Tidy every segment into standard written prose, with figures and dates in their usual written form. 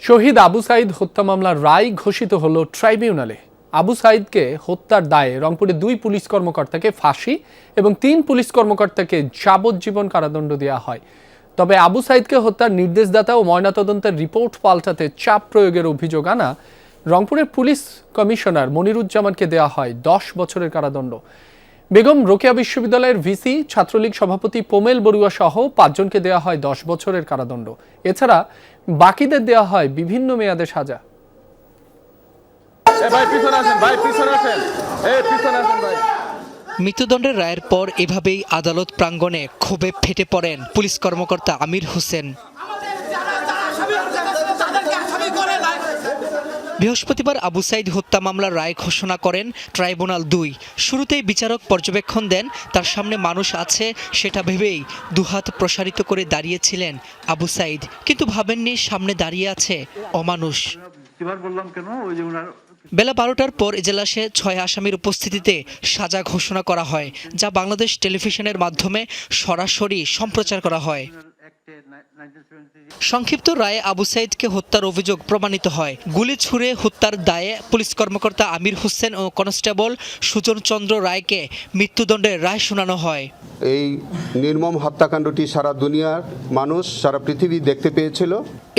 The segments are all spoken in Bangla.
শহীদ আবু সাইদ হত্যা মামলার রায় ঘোষিত হলো ট্রাইব্যুনালে। আবু সাইদকে হত্যার দায়ে রংপুরে 2 পুলিশ কর্মকর্তাকে ফাঁসি এবং 3 পুলিশ কর্মকর্তাকে যাবজ্জীবন কারাদণ্ড দেওয়া হয়। তবে আবু সাইদকে হত্যার নির্দেশদাতা ও ময়নাতদন্তের রিপোর্ট পাল্টাতে চাপ প্রয়োগের অভিযোগ আনা রংপুরের পুলিশ কমিশনার মনিরুজ্জামানকে দেওয়া হয় 10 বছরের কারাদণ্ড। বেগম রোকেয়া বিশ্ববিদ্যালয়ের ভিসি, ছাত্রলীগ সভাপতি পোমেল বড়ুয়া সহ 5 জনকে দেওয়া হয় 10 বছরের কারাদণ্ড। এছাড়া বাকিদের দেওয়া হয় বিভিন্ন মেয়াদে সাজা। মৃত্যুদণ্ডের রায়ের পর এভাবেই আদালত প্রাঙ্গণে ক্ষোভে ফেটে পড়েন পুলিশ কর্মকর্তা আমির হোসেন। বৃহস্পতিবার আবু সাইদ হত্যা মামলার রায় ঘোষণা করেন ট্রাইব্যুনাল 2। শুরুতেই বিচারক পর্যবেক্ষণ দেন, তার সামনে মানুষ আছে সেটা ভেবেই দুহাত প্রসারিত করে দাঁড়িয়েছিলেন আবু সাইদ, কিন্তু ভাবেননি সামনে দাঁড়িয়ে আছে অমানুষ। বেলা 12টার পর এজলাসে 6 আসামির উপস্থিতিতে সাজা ঘোষণা করা হয়, যা বাংলাদেশ টেলিভিশনের মাধ্যমে সরাসরি সম্প্রচার করা হয়। সংক্ষিপ্ত রায়ে আবু সাইদকে হত্যার অভিযোগ প্রমাণিত হয়। গুলি ছুড়ে হত্যার দায়ে পুলিশ কর্মকর্তা আমির হোসেন ও কনস্টেবল সুজন চন্দ্র রায়কে মৃত্যুদণ্ডের রায় শোনানো হয়। এই নির্মম হত্যাকাণ্ডটি সারা দুনিয়ার মানুষ, সারা পৃথিবী দেখতে পেয়েছিল।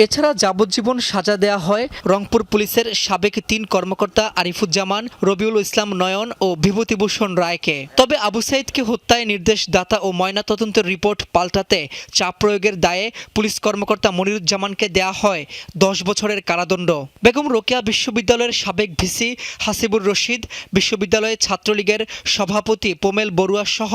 এছাড়া যাবজ্জীবন সাজা দেয়া হয় রংপুর পুলিশের সাবেক 3 কর্মকর্তা আরিফুজ্জামান, রবিউল ইসলাম নয়ন ও বিভূতিভূষণ রায়কে। তবে আবু সাইদকে হত্যায় নির্দেশদাতা ও ময়নাতদন্তের রিপোর্ট পাল্টাতে চাপ প্রয়োগের দায়ে পুলিশ কর্মকর্তা মনিরুজ্জামানকে দেয়া হয় 10 বছরের কারাদণ্ড। বেগম রোকেয়া বিশ্ববিদ্যালয়ের সাবেক ভিসি হাসিবুর রশিদ, বিশ্ববিদ্যালয়ের ছাত্রলীগের সভাপতি পোমেল বড়ুয়া সহ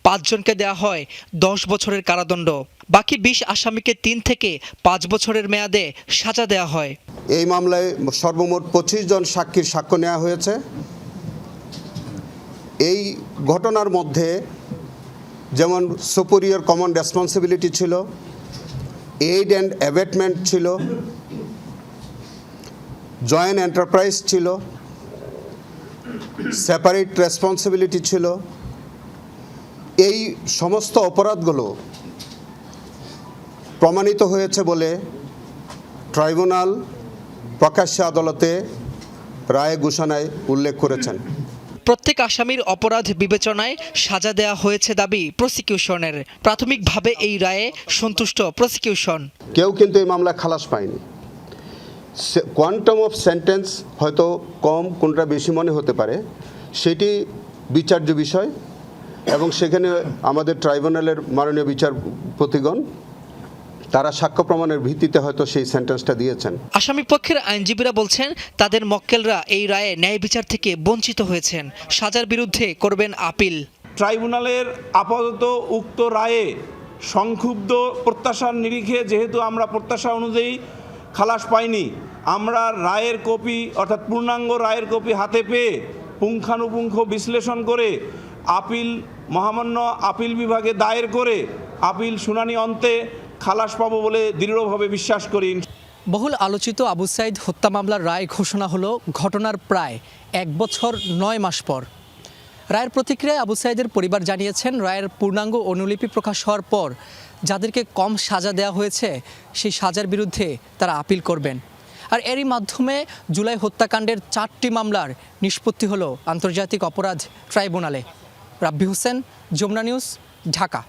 5 জনকে দেয়া হয় 10 বছরের কারাদণ্ড। বাকি 20 আসামিকে 3 থেকে 5 বছরের মেয়াদে সাজা দেওয়া হয়। এই মামলায় সর্বমোট 25 জন সাক্ষীর সাক্ষ্য নেওয়া হয়েছে। এই ঘটনার মধ্যে যেমন সুপিরিয়র কমন রেসপন্সিবিলিটি ছিল, এইড অ্যান্ড অ্যাবেটমেন্ট ছিল, জয়েন্ট এন্টারপ্রাইজ ছিল, সেপারেট রেসপন্সিবিলিটি ছিল। এই সমস্ত অপরাধগুলো প্রমাণিত হয়েছে বলে ট্রাইব্যুনাল প্রকাশ্য আদালতে রায় ঘোষণায় উল্লেখ করেছেন। প্রত্যেক আসামির অপরাধ বিবেচনায় সাজা দেওয়া হয়েছে দাবি প্রসিকিউশনের। প্রাথমিকভাবে এই রায়ে সন্তুষ্ট প্রসিকিউশন। কেউ কিন্তু এই মামলা খালাস পায়নি। কোয়ান্টাম অফ সেন্টেন্স হয়তো কম, কোনটা বেশি মনে হতে পারে, সেটি বিচার্য বিষয় এবং সেখানে আমাদের ট্রাইব্যুনালের মাননীয় বিচারপতিগণ তারা সাক্ষ্য প্রমাণের ভিত্তিতে হয়তো সেই সেন্টেন্সটা দিয়েছেন। আসামি পক্ষের আইনজীবীরা বলছেন তাদের মক্কেলরা এই রায়ে ন্যায় বিচার থেকে বঞ্চিত হয়েছেন, সাজার বিরুদ্ধে করবেন আপিল। ট্রাইব্যুনালের আপাতত উক্ত রায়ে সংক্ষুব্ধ প্রত্যাশার নিরিখে যেহেতু আমরা প্রত্যাশা অনুযায়ী খালাস পাইনি, আমরা রায়ের কপি অর্থাৎ পূর্ণাঙ্গ রায়ের কপি হাতে পেয়ে পুঙ্খানুপুঙ্খ বিশ্লেষণ করে আপিল মহামান্য আপিল বিভাগে দায়ের করে আপিল শুনানি অন্তে খালাস পাবো বলে দৃঢ়ভাবে বিশ্বাস করি। বহুল আলোচিত আবু সাইদ হত্যা মামলার রায় ঘোষণা হলো ঘটনার প্রায় 1 বছর 9 মাস পর। রায়ের প্রতিক্রিয়ায় আবু সাইদের পরিবার জানিয়েছেন, রায়ের পূর্ণাঙ্গ অনুলিপি প্রকাশ হওয়ার পর যাদেরকে কম সাজা দেওয়া হয়েছে সেই সাজার বিরুদ্ধে তারা আপিল করবেন। আর এরই মাধ্যমে জুলাই হত্যাকাণ্ডের 4টি মামলার নিষ্পত্তি হলো আন্তর্জাতিক অপরাধ ট্রাইব্যুনালে। রাব্বি হোসেন, যমুনা নিউজ, ঢাকা।